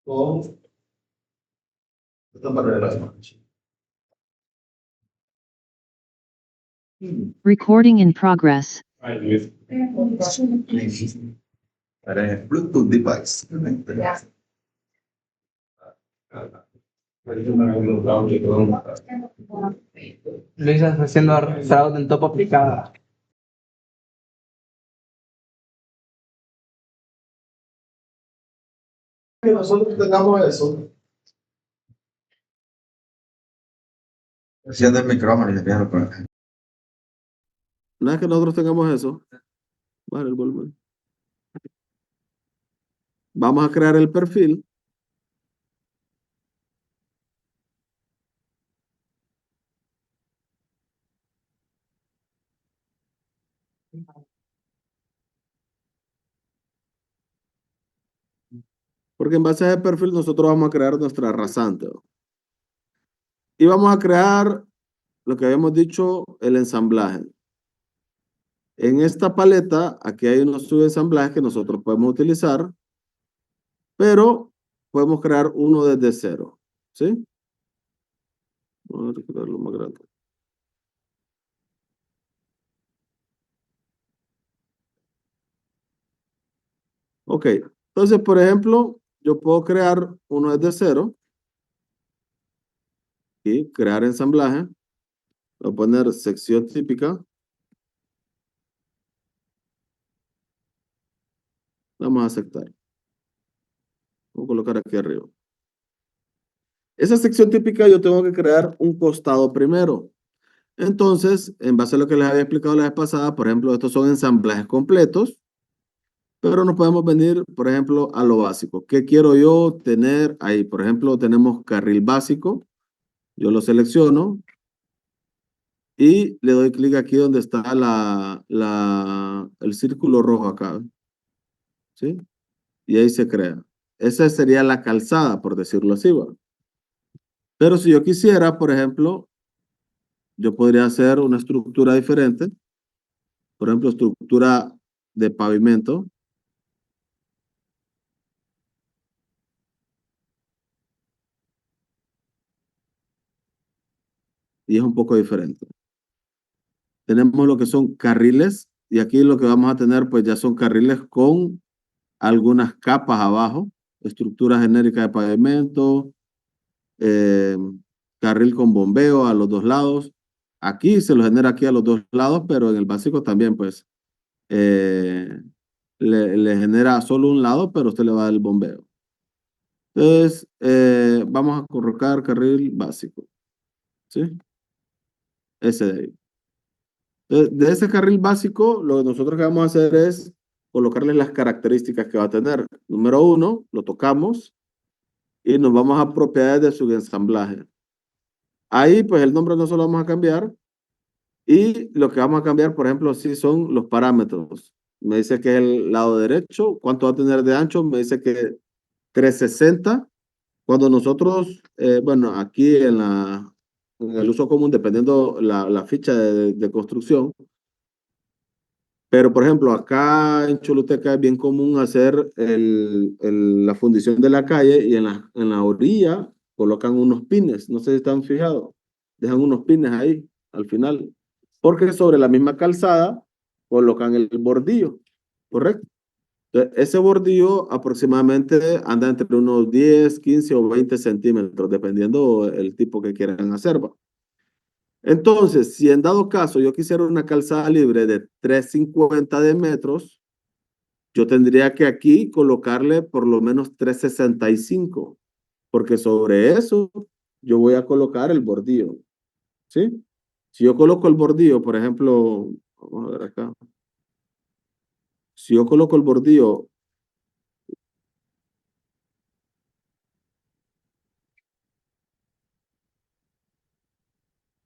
con esta barrera de marcha. Recording in progress. Bluetooth device. Luisa está haciendo fraude en topo aplicada. Que nosotros tengamos eso. Enciende el micrófono y envíalo por acá. Una vez que nosotros tengamos eso, vale, el volumen. Vamos a crear el perfil. Porque en base a ese perfil nosotros vamos a crear nuestra rasante. Y vamos a crear lo que habíamos dicho, el ensamblaje. En esta paleta, aquí hay unos subensamblajes que nosotros podemos utilizar, pero podemos crear uno desde cero. ¿Sí? Vamos a crearlo más grande. Ok, entonces, por ejemplo, yo puedo crear uno desde cero y crear ensamblaje. Voy a poner sección típica. Vamos a aceptar. Voy a colocar aquí arriba. Esa sección típica yo tengo que crear un costado primero. Entonces, en base a lo que les había explicado la vez pasada, por ejemplo, estos son ensamblajes completos, pero nos podemos venir, por ejemplo, a lo básico. ¿Qué quiero yo tener ahí? Por ejemplo, tenemos carril básico. Yo lo selecciono y le doy clic aquí donde está el círculo rojo acá. ¿Sí? Y ahí se crea. Esa sería la calzada, por decirlo así, ¿va? Pero si yo quisiera, por ejemplo, yo podría hacer una estructura diferente. Por ejemplo, estructura de pavimento. Y es un poco diferente. Tenemos lo que son carriles. Y aquí lo que vamos a tener, pues ya son carriles con algunas capas abajo. Estructura genérica de pavimento. Carril con bombeo a los dos lados. Aquí se lo genera aquí a los dos lados, pero en el básico también, pues, le genera solo un lado, pero usted le va a dar el bombeo. Entonces, vamos a colocar carril básico. ¿Sí? Ese de ahí. Entonces, de ese carril básico, lo que nosotros que vamos a hacer es colocarle las características que va a tener. Número 1, lo tocamos y nos vamos a propiedades de su ensamblaje. Ahí, pues, el nombre no se lo vamos a cambiar. Y lo que vamos a cambiar, por ejemplo, sí son los parámetros. Me dice que es el lado derecho. ¿Cuánto va a tener de ancho? Me dice que 360. Cuando nosotros, bueno, aquí en el uso común, dependiendo la ficha de construcción, pero por ejemplo, acá en Choluteca es bien común hacer la fundición de la calle y en la orilla colocan unos pines. No sé si están fijados. Dejan unos pines ahí al final. Porque sobre la misma calzada colocan el bordillo. ¿Correcto? Entonces, ese bordillo aproximadamente anda entre unos 10, 15 o 20 centímetros, dependiendo el tipo que quieran hacer. ¿Va? Entonces, si en dado caso yo quisiera una calzada libre de 350 de metros, yo tendría que aquí colocarle por lo menos 365, porque sobre eso yo voy a colocar el bordillo. ¿Sí? Si yo coloco el bordillo, por ejemplo, vamos a ver acá. Si yo coloco el bordillo,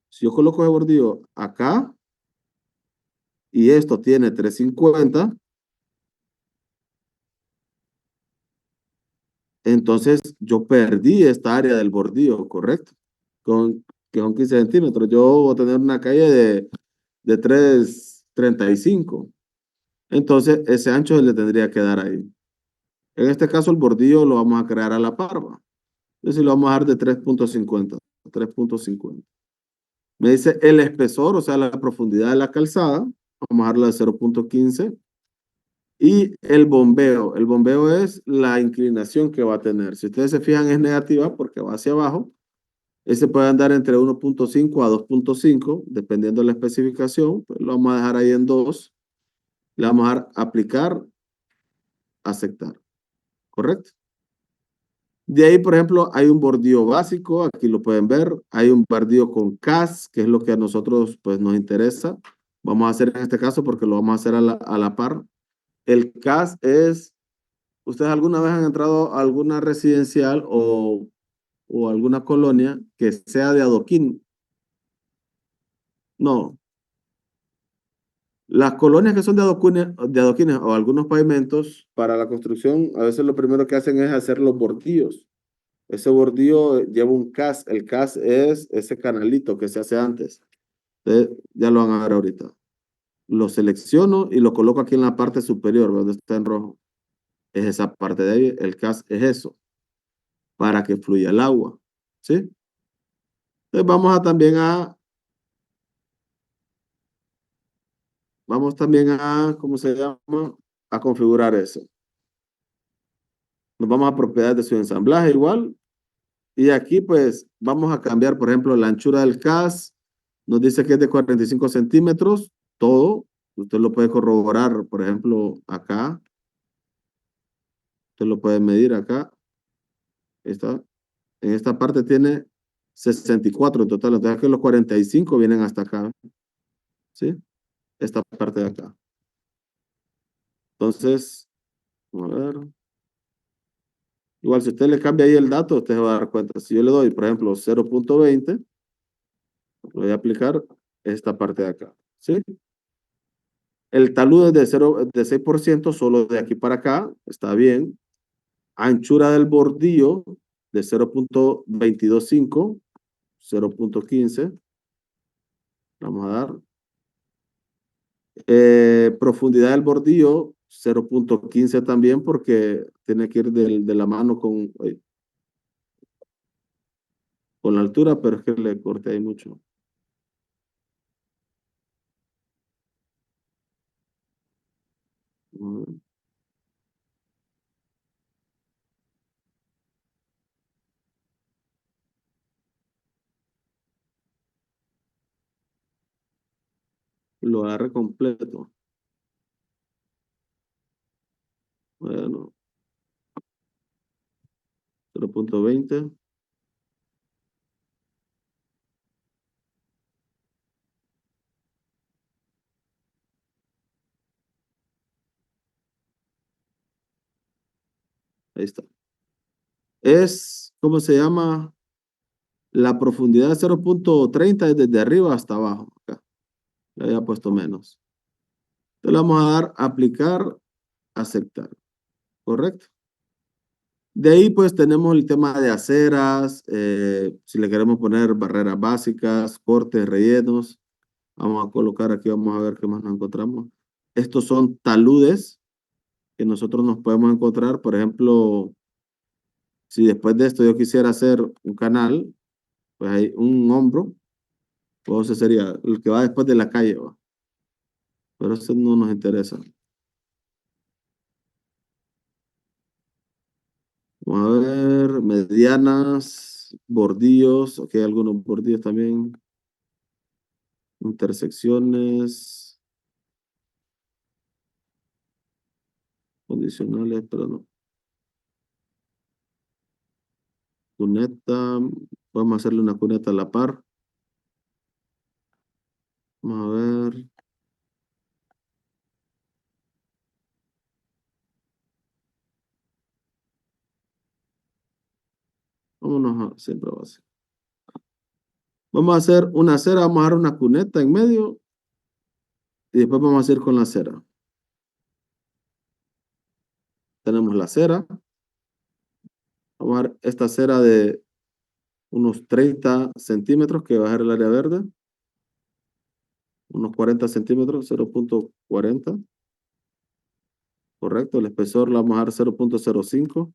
si yo coloco el bordillo acá y esto tiene 350, entonces yo perdí esta área del bordillo, ¿correcto? Que son 15 centímetros. Yo voy a tener una calle de 335. Entonces ese ancho se le tendría que dar ahí. En este caso, el bordillo lo vamos a crear a la par, ¿va? Entonces, lo vamos a dar de 3.50. 3.50. Me dice el espesor, o sea, la profundidad de la calzada. Vamos a darlo de 0.15. Y el bombeo es la inclinación que va a tener. Si ustedes se fijan, es negativa porque va hacia abajo. Ese puede andar entre 1.5 a 2.5, dependiendo de la especificación. Pues lo vamos a dejar ahí en 2. Le vamos a dar aplicar, aceptar. ¿Correcto? De ahí, por ejemplo, hay un bordillo básico, aquí lo pueden ver. Hay un bordillo con CAS, que es lo que a nosotros pues, nos interesa. Vamos a hacer en este caso porque lo vamos a hacer a la par. El CAS es, ¿ustedes alguna vez han entrado a alguna residencial o alguna colonia que sea de adoquín? No. Las colonias que son de adoquines o algunos pavimentos, para la construcción, a veces lo primero que hacen es hacer los bordillos. Ese bordillo lleva un CAS. El CAS es ese canalito que se hace antes. Entonces, ya lo van a ver ahorita. Lo selecciono y lo coloco aquí en la parte superior, donde está en rojo. Es esa parte de ahí. El CAS es eso, para que fluya el agua. ¿Sí? Entonces vamos también a, ¿cómo se llama? A configurar eso. Nos vamos a propiedades de su ensamblaje igual. Y aquí pues vamos a cambiar, por ejemplo, la anchura del CAS. Nos dice que es de 45 centímetros, todo. Usted lo puede corroborar, por ejemplo, acá. Usted lo puede medir acá. Está. En esta parte tiene 64 en total. Entonces que los 45 vienen hasta acá. ¿Sí? Esta parte de acá. Entonces, vamos a ver. Igual si usted le cambia ahí el dato, usted se va a dar cuenta. Si yo le doy, por ejemplo, 0.20, voy a aplicar esta parte de acá. ¿Sí? El talud es de 6%, solo de aquí para acá, está bien. Anchura del bordillo de 0.225, 0.15, vamos a dar. Profundidad del bordillo, 0.15 también, porque tiene que ir de la mano con la altura, pero es que le corté ahí mucho. Lo agarre completo. Bueno, 0.20. Ahí está. ¿Cómo se llama? La profundidad de 0.30 es desde arriba hasta abajo. Acá. Le había puesto menos. Entonces le vamos a dar aplicar, aceptar. ¿Correcto? De ahí pues tenemos el tema de aceras, si le queremos poner barreras básicas, cortes, rellenos. Vamos a colocar aquí, vamos a ver qué más nos encontramos. Estos son taludes que nosotros nos podemos encontrar. Por ejemplo, si después de esto yo quisiera hacer un canal, pues hay un hombro, pues ese sería el que va después de la calle, ¿va? Pero eso no nos interesa. Vamos a ver, medianas, bordillos, aquí hay algunos bordillos también, intersecciones, condicionales, pero no. Cuneta, vamos a hacerle una cuneta a la par. Vamos a ver, vámonos a siempre base. Vamos a hacer una acera, vamos a dar una cuneta en medio y después vamos a hacer con la acera. Tenemos la acera. Vamos a dar esta acera de unos 30 centímetros que va a ser el área verde. Unos 40 centímetros, 0.40. Correcto, el espesor le vamos a dar 0.05.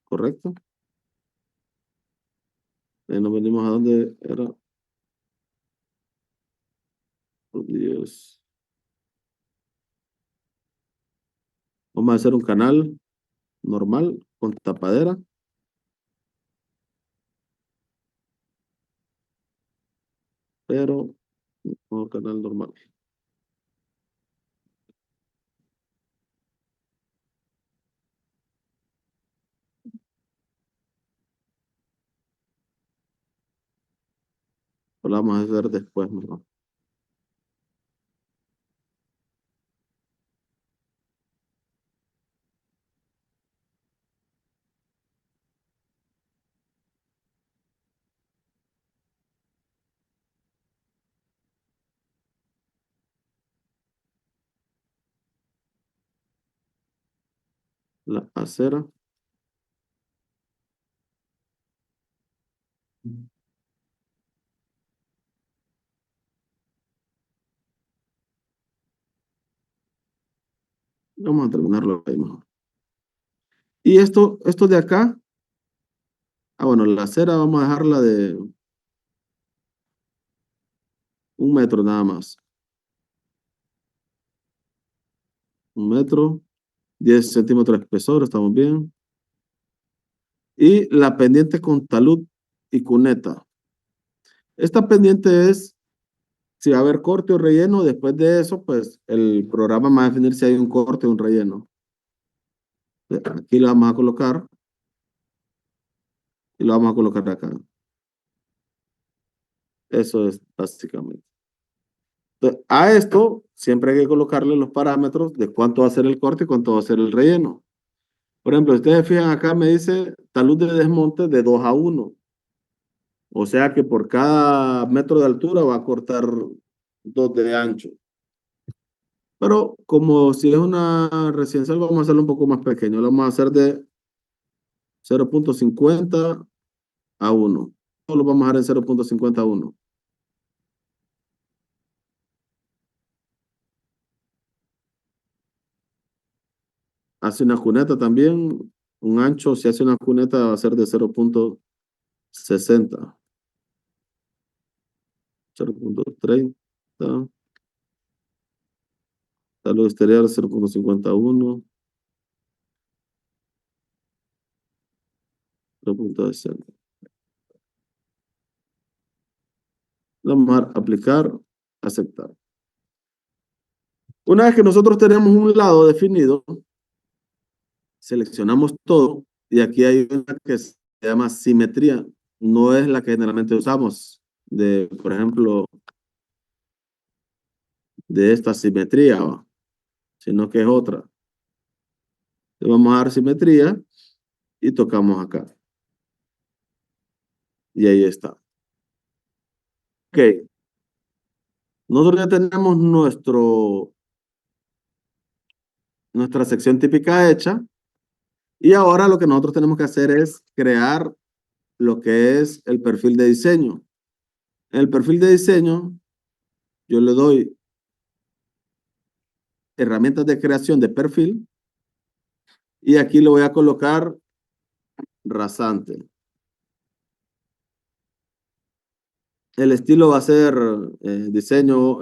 Correcto. Nos venimos a donde era. Oh, Dios. Vamos a hacer un canal normal con tapadera. Pero un canal normal. Lo vamos a hacer después mejor. La acera. Vamos a terminarlo ahí mejor. Y esto de acá. Bueno, la acera vamos a dejarla de 1 metro nada más. 1 metro, 10 centímetros de espesor, estamos bien. Y la pendiente con talud y cuneta. Esta pendiente es si va a haber corte o relleno. Después de eso, pues el programa va a definir si hay un corte o un relleno. Aquí lo vamos a colocar y lo vamos a colocar acá. Eso es básicamente. Entonces, a esto siempre hay que colocarle los parámetros de cuánto va a ser el corte y cuánto va a ser el relleno. Por ejemplo, si ustedes fijan acá, me dice talud de desmonte de 2:1. O sea que por cada metro de altura va a cortar 2 de ancho. Pero como si es una residencial, vamos a hacerlo un poco más pequeño. Lo vamos a hacer de 0.50 a 1. Solo lo vamos a dejar en 0.50 a 1. Hace una cuneta también. Un ancho, si hace una cuneta, va a ser de 0.60. 0.30. Talud exterior 0.51. 0.60. Vamos a aplicar, aceptar. Una vez que nosotros tenemos un lado definido, seleccionamos todo y aquí hay una que se llama simetría. No es la que generalmente usamos por ejemplo, de esta simetría, ¿va? Sino que es otra. Le vamos a dar simetría y tocamos acá. Y ahí está. Ok. Nosotros ya tenemos nuestra sección típica hecha. Y ahora lo que nosotros tenemos que hacer es crear lo que es el perfil de diseño. En el perfil de diseño, yo le doy herramientas de creación de perfil y aquí le voy a colocar rasante. El estilo va a ser diseño,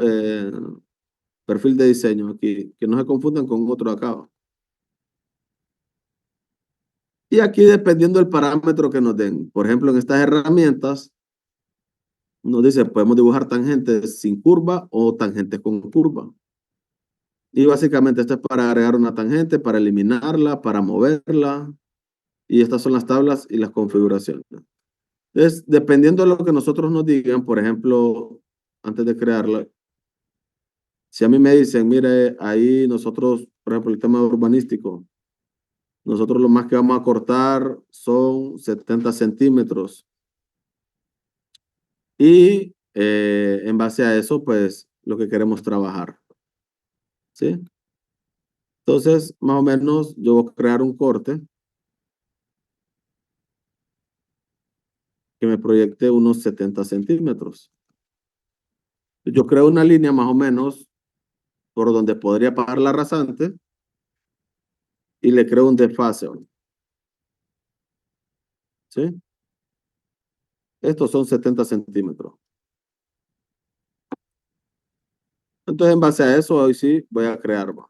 perfil de diseño aquí, que no se confundan con otro acá. Y aquí dependiendo del parámetro que nos den. Por ejemplo, en estas herramientas nos dice, podemos dibujar tangentes sin curva o tangentes con curva. Y básicamente esto es para agregar una tangente, para eliminarla, para moverla. Y estas son las tablas y las configuraciones. Entonces, dependiendo de lo que nosotros nos digan, por ejemplo, antes de crearla, si a mí me dicen, mire, ahí nosotros, por ejemplo, el tema urbanístico, nosotros lo más que vamos a cortar son 70 centímetros. Y en base a eso, pues, lo que queremos trabajar. ¿Sí? Entonces, más o menos, yo voy a crear un corte que me proyecte unos 70 centímetros. Yo creo una línea más o menos por donde podría pasar la rasante y le creo un desfase. ¿Sí? Estos son 70 centímetros. Entonces, en base a eso, hoy sí voy a crear. ¿Va?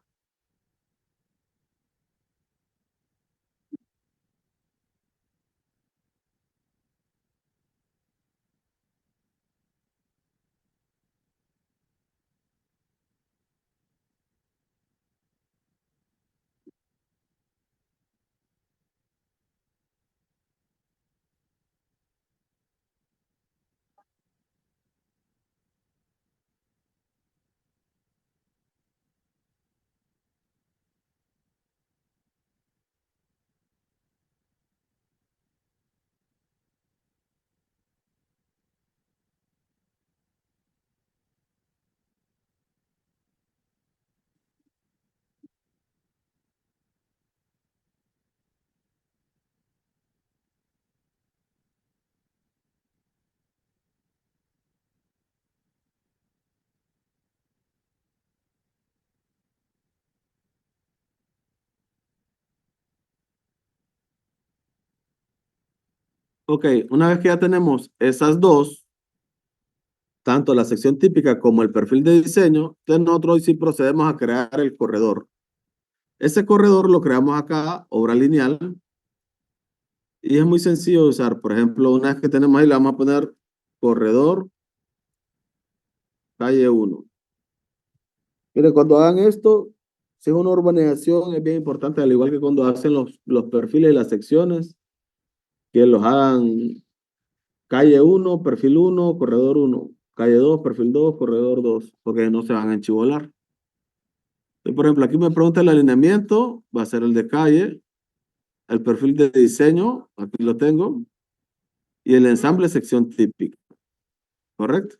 Ok, una vez que ya tenemos esas dos, tanto la sección típica como el perfil de diseño, entonces nosotros hoy sí procedemos a crear el corredor. Ese corredor lo creamos acá, obra lineal, y es muy sencillo de usar. Por ejemplo, una vez que tenemos ahí, le vamos a poner corredor calle 1. Mire, cuando hagan esto, si es una urbanización, es bien importante, al igual que cuando hacen los perfiles y las secciones, que los hagan calle 1, perfil 1, corredor 1, calle 2, perfil 2, corredor 2, porque no se van a enchivolar. Entonces, por ejemplo, aquí me pregunta el alineamiento, va a ser el de calle, el perfil de diseño, aquí lo tengo, y el ensamble sección típica, ¿correcto?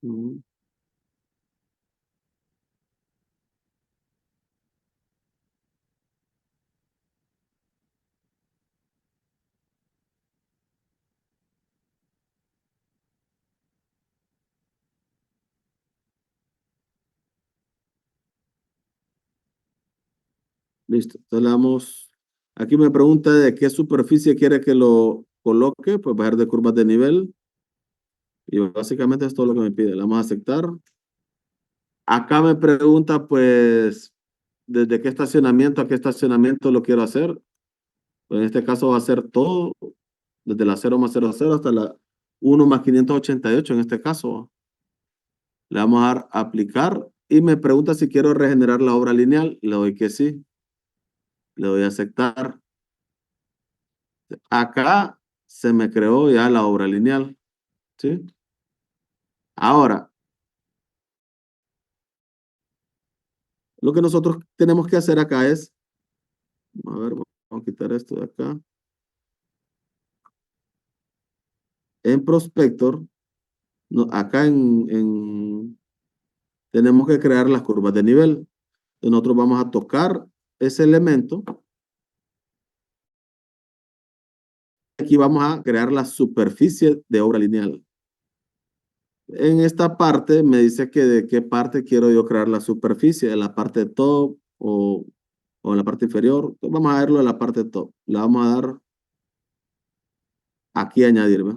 Ujú. Listo, entonces le damos, aquí me pregunta de qué superficie quiere que lo coloque, pues bajar de curvas de nivel, y básicamente es todo lo que me pide, le vamos a aceptar. Acá me pregunta, pues, desde qué estacionamiento a qué estacionamiento lo quiero hacer. Pues en este caso va a ser todo, desde la 0+00 hasta la 1+588 en este caso. Le vamos a dar a aplicar y me pregunta si quiero regenerar la obra lineal. Le doy que sí. Le doy a aceptar. Acá se me creó ya la obra lineal. ¿Sí? Ahora, lo que nosotros tenemos que hacer acá es, a ver, vamos a quitar esto de acá. En Prospector, no, acá tenemos que crear las curvas de nivel. Entonces nosotros vamos a tocar ese elemento. Aquí vamos a crear la superficie de obra lineal. En esta parte me dice que de qué parte quiero yo crear la superficie, de la parte top o en la parte inferior. Entonces vamos a verlo en la parte top. Le vamos a dar aquí añadir. ¿Ve?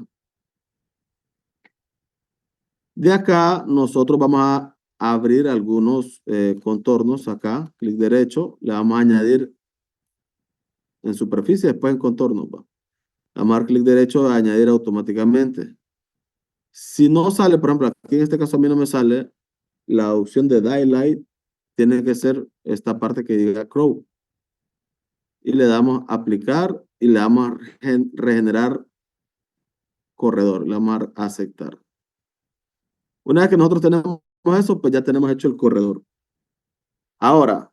De acá nosotros vamos a abrir algunos contornos acá. Clic derecho. Le vamos a añadir en superficie, después en contornos. ¿Va? Vamos a dar clic derecho a añadir automáticamente. Si no sale, por ejemplo, aquí en este caso a mí no me sale, la opción de Daylight tiene que ser esta parte que diga Crow. Y le damos a aplicar y le damos a regenerar corredor. Le damos a aceptar. Una vez que nosotros tenemos eso, pues ya tenemos hecho el corredor. Ahora,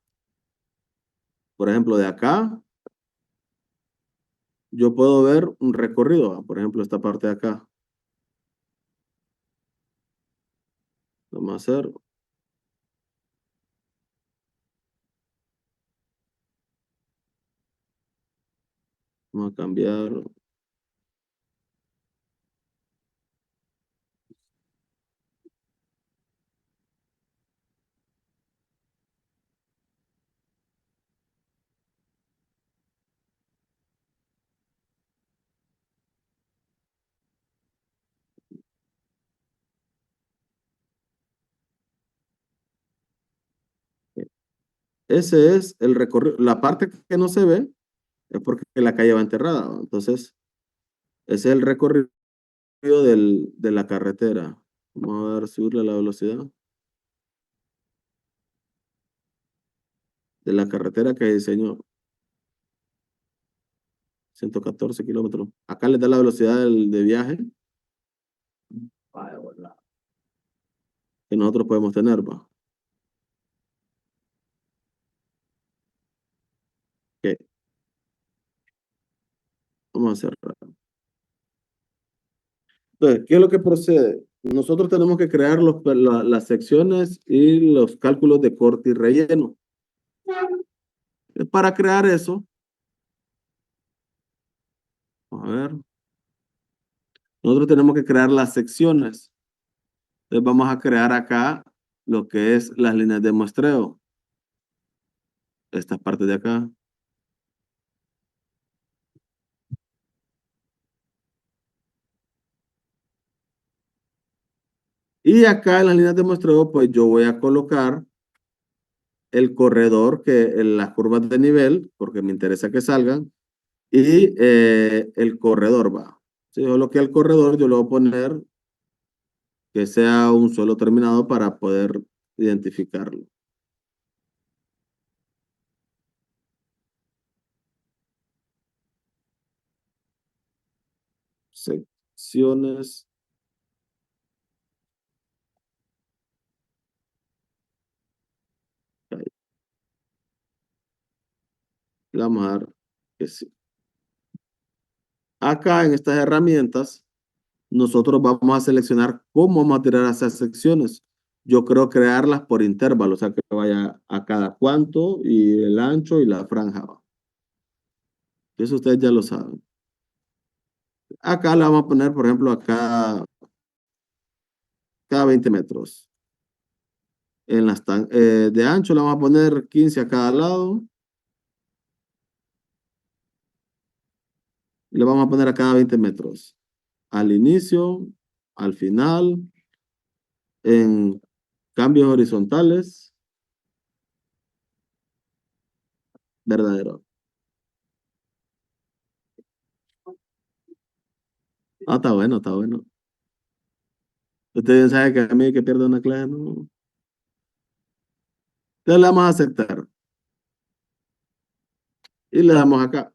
por ejemplo, de acá, yo puedo ver un recorrido. Por ejemplo, esta parte de acá. Vamos a hacer. Vamos a cambiar. Ese es el recorrido. La parte que no se ve es porque la calle va enterrada, ¿va? Entonces, ese es el recorrido de la carretera. Vamos a ver, subirle la velocidad de la carretera que diseñó. 114 kilómetros. Acá le da la velocidad de viaje que nosotros podemos tener, ¿va? Ok, vamos a cerrar. Entonces, ¿qué es lo que procede? Nosotros tenemos que crear las secciones y los cálculos de corte y relleno. Para crear eso, a ver, nosotros tenemos que crear las secciones. Entonces vamos a crear acá lo que es las líneas de muestreo. Esta parte de acá. Y acá en las líneas de muestreo, pues yo voy a colocar el corredor, en las curvas de nivel, porque me interesa que salgan, y el corredor va. Sí, solo que el corredor yo le voy a poner que sea un suelo terminado para poder identificarlo. Secciones. Ahí. Le vamos a dar que sí. Acá en estas herramientas, nosotros vamos a seleccionar cómo vamos a tirar esas secciones. Yo creo crearlas por intervalo, o sea, que vaya a cada cuánto y el ancho y la franja. Eso ustedes ya lo saben. Acá la vamos a poner, por ejemplo, acá cada 20 metros. De ancho la vamos a poner 15 a cada lado. Y le vamos a poner a cada 20 metros. Al inicio, al final, en cambios horizontales, verdadero. Ah, está bueno, está bueno. Usted bien sabe que a mí que pierdo una clase, no. Entonces le vamos a aceptar. Y le damos acá.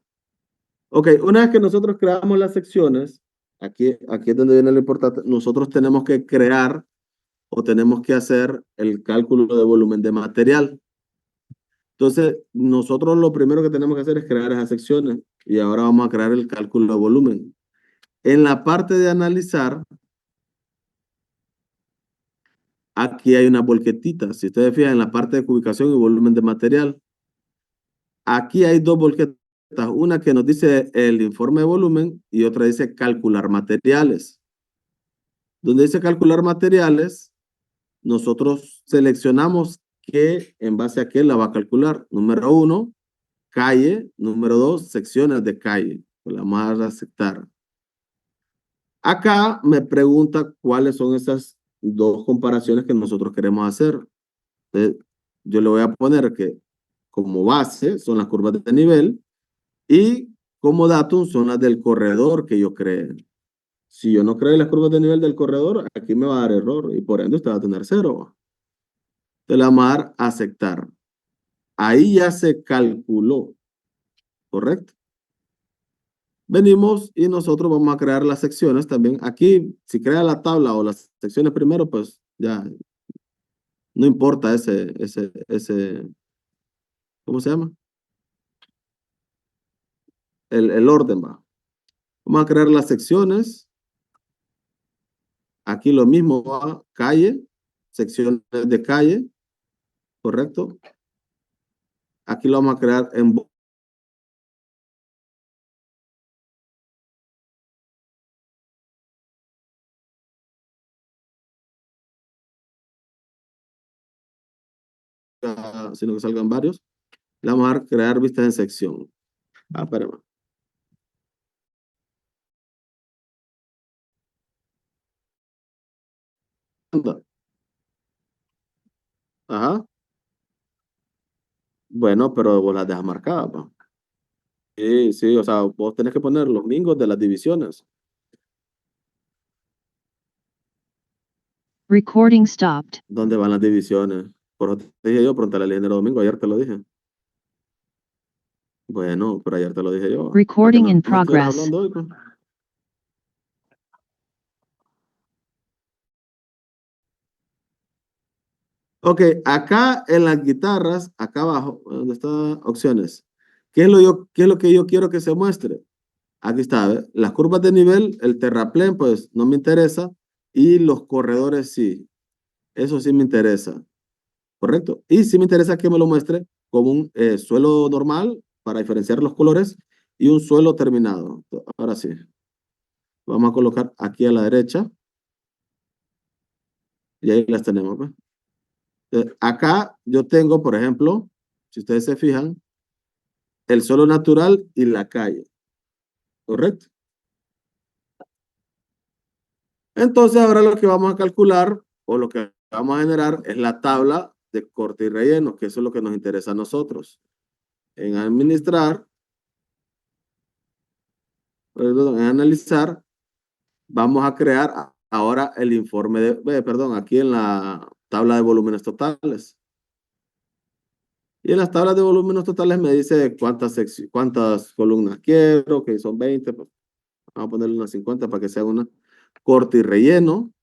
Ok, una vez que nosotros creamos las secciones, aquí es donde viene lo importante, nosotros tenemos que crear o tenemos que hacer el cálculo de volumen de material. Entonces, nosotros lo primero que tenemos que hacer es crear esas secciones y ahora vamos a crear el cálculo de volumen. En la parte de analizar, aquí hay una volquetita. Si ustedes fijan en la parte de ubicación y volumen de material, aquí hay dos volquetas. Una que nos dice el informe de volumen y otra dice calcular materiales. Donde dice calcular materiales, nosotros seleccionamos qué, en base a qué la va a calcular. Número uno, calle. Número dos, secciones de calle. Pues la vamos a aceptar. Acá me pregunta cuáles son esas dos comparaciones que nosotros queremos hacer. Entonces, yo le voy a poner que como base son las curvas de nivel y como datum son las del corredor que yo cree. Si yo no creo las curvas de nivel del corredor, aquí me va a dar error y por ende usted va a tener cero. Entonces le vamos a dar aceptar. Ahí ya se calculó, ¿correcto? Venimos y nosotros vamos a crear las secciones también. Aquí, si crea la tabla o las secciones primero, pues ya no importa ¿cómo se llama? El orden va. Vamos a crear las secciones. Aquí lo mismo va, calle, secciones de calle, ¿correcto? Aquí lo vamos a crear en sino que salgan varios. Le vamos a dar crear vistas en sección. Ah, espérame. Anda. Ajá. Bueno, pero vos las dejas marcadas, pa. Sí, sí, o sea, vos tenés que poner los mingos de las divisiones. Recording stopped. ¿Dónde van las divisiones? Por eso te dije yo, pregúntale al ingeniero Domingo, ayer te lo dije. Bueno, pero ayer te lo dije yo. Para que Recording no in me estuvieras progress. hablando hoy, pues. Ok, acá en las guitarras, acá abajo, donde está opciones, qué es lo que yo quiero que se muestre? Aquí está, ¿ve? Las curvas de nivel, el terraplén, pues no me interesa, y los corredores sí, eso sí me interesa, ¿correcto? Y sí me interesa que me lo muestre como un suelo normal para diferenciar los colores y un suelo terminado. Ahora sí, vamos a colocar aquí a la derecha y ahí las tenemos, pues. Acá yo tengo, por ejemplo, si ustedes se fijan, el suelo natural y la calle, ¿correcto? Entonces ahora lo que vamos a calcular o lo que vamos a generar es la tabla de corte y relleno, que eso es lo que nos interesa a nosotros. En administrar, perdón, en analizar, vamos a crear ahora el informe perdón, aquí en la tabla de volúmenes totales. Y en las tablas de volúmenes totales me dice cuántas columnas quiero, que son 20, pues, vamos a ponerle unas 50 para que sea una corte y relleno,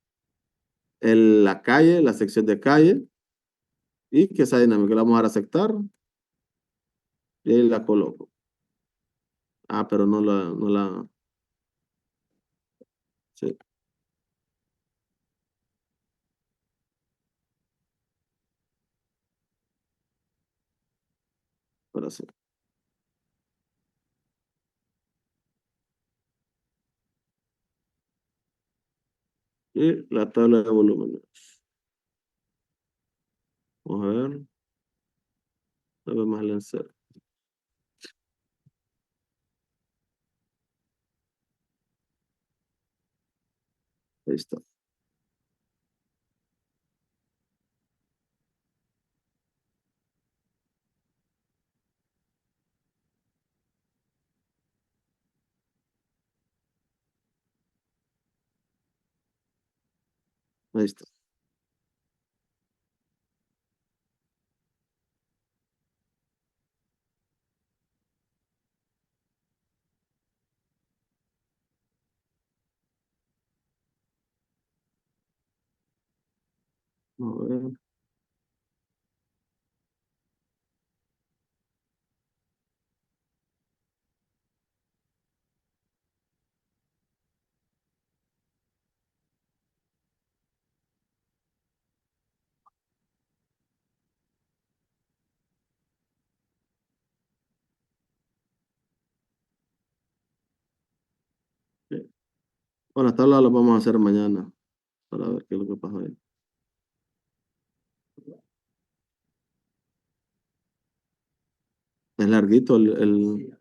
la calle, la sección de calle, y que esa dinámica la vamos a dar a aceptar, y ahí la coloco. Ah, pero sí, ahora sí. Y la tabla de volúmenes. Vamos a ver, no veo más el insert. Ahí está. Ahí está. Vamos a ver. Sí. Bueno, la tabla la vamos a hacer mañana para ver qué es lo que pasa ahí. Es larguito el